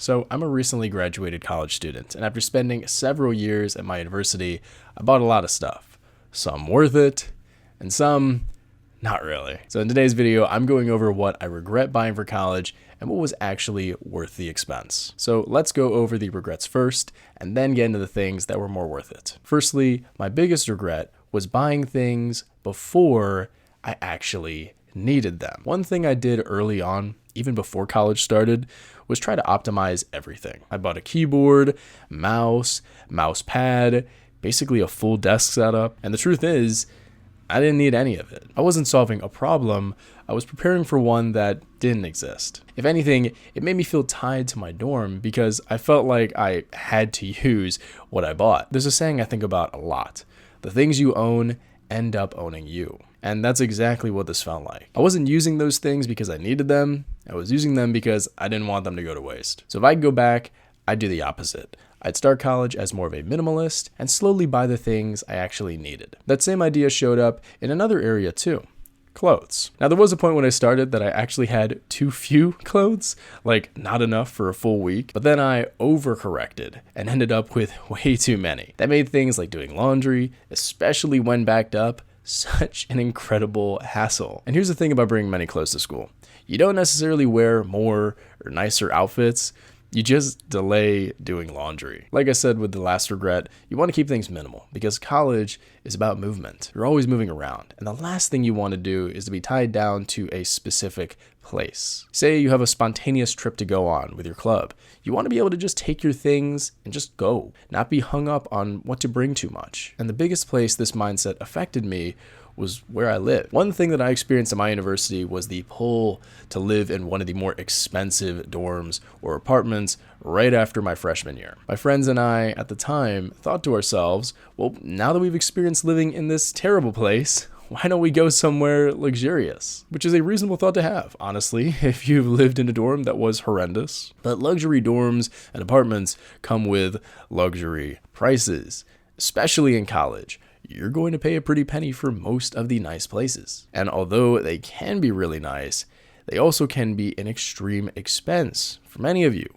So, I'm a recently graduated college student, and after spending several years at my university, I bought a lot of stuff. Some worth it, and some not really. So, in today's video, I'm going over what I regret buying for college and what was actually worth the expense. So, let's go over the regrets first, and then get into the things that were more worth it. Firstly, my biggest regret was buying things before I actually needed them. One thing I did early on, even before college started, was try to optimize everything. I bought a keyboard, mouse pad, basically a full desk setup. And the truth is, I didn't need any of it. I wasn't solving a problem. I was preparing for one that didn't exist. If anything, it made me feel tied to my dorm because I felt like I had to use what I bought. There's a saying I think about a lot. The things you own end up owning you. And that's exactly what this felt like. I wasn't using those things because I needed them. I was using them because I didn't want them to go to waste. So if I could go back, I'd do the opposite. I'd start college as more of a minimalist and slowly buy the things I actually needed. That same idea showed up in another area too. Clothes. Now, there was a point when I started that I actually had too few clothes, like not enough for a full week, but then I overcorrected and ended up with way too many. That made things like doing laundry, especially when backed up, such an incredible hassle. And here's the thing about bringing many clothes to school. You don't necessarily wear more or nicer outfits. You just delay doing laundry. Like I said with the last regret, you want to keep things minimal because college is about movement. You're always moving around. And the last thing you want to do is to be tied down to a specific place. Say you have a spontaneous trip to go on with your club. You want to be able to just take your things and just go, not be hung up on what to bring too much. And the biggest place this mindset affected me was where I live. One thing that I experienced at my university was the pull to live in one of the more expensive dorms or apartments right after my freshman year. My friends and I at the time thought to ourselves, well, now that we've experienced living in this terrible place, why don't we go somewhere luxurious? Which is a reasonable thought to have, honestly, if you've lived in a dorm that was horrendous. But luxury dorms and apartments come with luxury prices, especially in college. You're going to pay a pretty penny for most of the nice places. And although they can be really nice, they also can be an extreme expense for many of you.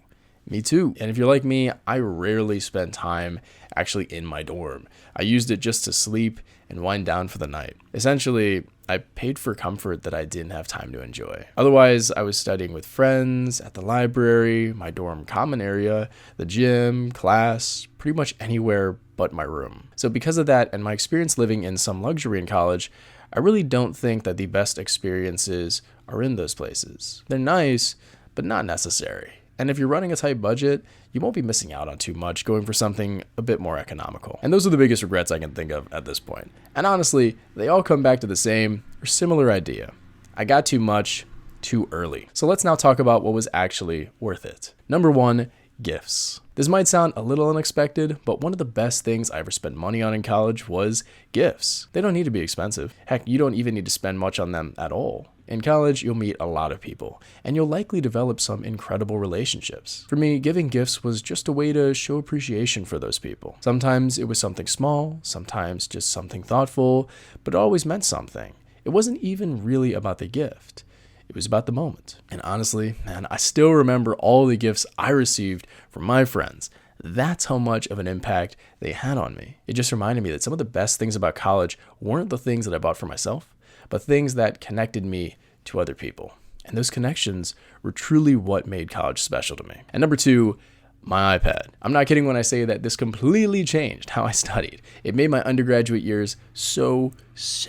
Me too. And if you're like me, I rarely spend time actually in my dorm. I used it just to sleep and wind down for the night. Essentially, I paid for comfort that I didn't have time to enjoy. Otherwise, I was studying with friends, at the library, my dorm common area, the gym, class, pretty much anywhere but my room. So because of that and my experience living in some luxury in college, I really don't think that the best experiences are in those places. They're nice, but not necessary. And if you're running a tight budget, you won't be missing out on too much going for something a bit more economical. And those are the biggest regrets I can think of at this point. And honestly, they all come back to the same or similar idea. I got too much too early. So let's now talk about what was actually worth it. Number one, gifts. This might sound a little unexpected, but one of the best things I ever spent money on in college was gifts. They don't need to be expensive. Heck, you don't even need to spend much on them at all. In college, you'll meet a lot of people, and you'll likely develop some incredible relationships. For me, giving gifts was just a way to show appreciation for those people. Sometimes it was something small, sometimes just something thoughtful, but it always meant something. It wasn't even really about the gift. It was about the moment. And honestly, man, I still remember all the gifts I received from my friends. That's how much of an impact they had on me. It just reminded me that some of the best things about college weren't the things that I bought for myself, but things that connected me to other people. And those connections were truly what made college special to me. And number two, my iPad. I'm not kidding when I say that this completely changed how I studied. It made my undergraduate years so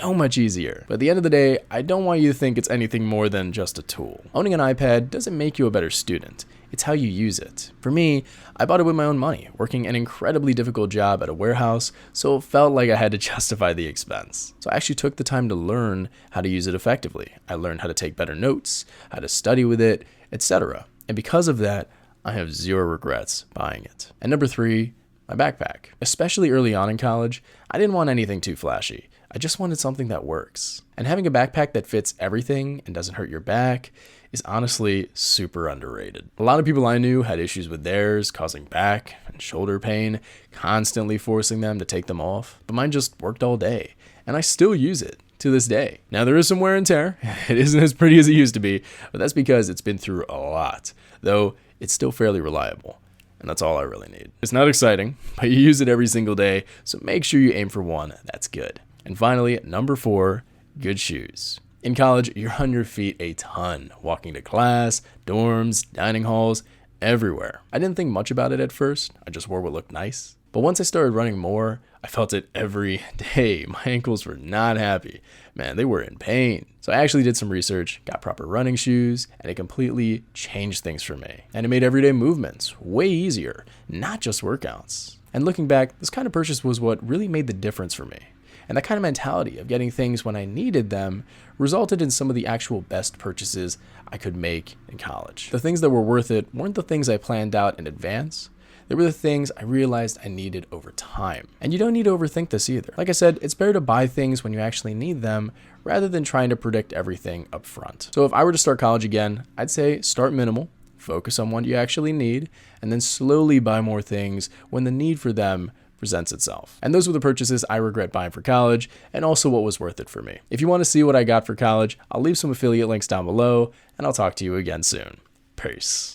much easier. But at the end of the day, I don't want you to think it's anything more than just a tool. Owning an iPad doesn't make you a better student. It's how you use it. For me, I bought it with my own money, working an incredibly difficult job at a warehouse, so it felt like I had to justify the expense. So I actually took the time to learn how to use it effectively. I learned how to take better notes, how to study with it, etc. And because of that, I have zero regrets buying it. And number three, my backpack. Especially early on in college, I didn't want anything too flashy. I just wanted something that works. And having a backpack that fits everything and doesn't hurt your back is honestly super underrated. A lot of people I knew had issues with theirs, causing back and shoulder pain, constantly forcing them to take them off. But mine just worked all day, and I still use it to this day. Now, there is some wear and tear. It isn't as pretty as it used to be, but that's because it's been through a lot. Though, it's still fairly reliable. And that's all I really need. It's not exciting, but you use it every single day, so make sure you aim for one that's good. And finally, number 4, good shoes. In college, you're on your feet a ton, walking to class, dorms, dining halls, everywhere. I didn't think much about it at first, I just wore what looked nice. But once I started running more, I felt it every day. My ankles were not happy. Man, they were in pain. So I actually did some research, got proper running shoes, and it completely changed things for me. And it made everyday movements way easier, not just workouts. And looking back, this kind of purchase was what really made the difference for me. And that kind of mentality of getting things when I needed them resulted in some of the actual best purchases I could make in college. The things that were worth it weren't the things I planned out in advance. They were the things I realized I needed over time. And you don't need to overthink this either. Like I said, it's better to buy things when you actually need them rather than trying to predict everything up front. So if I were to start college again, I'd say start minimal, focus on what you actually need, and then slowly buy more things when the need for them presents itself. And those were the purchases I regret buying for college, and also what was worth it for me. If you want to see what I got for college, I'll leave some affiliate links down below, and I'll talk to you again soon. Peace.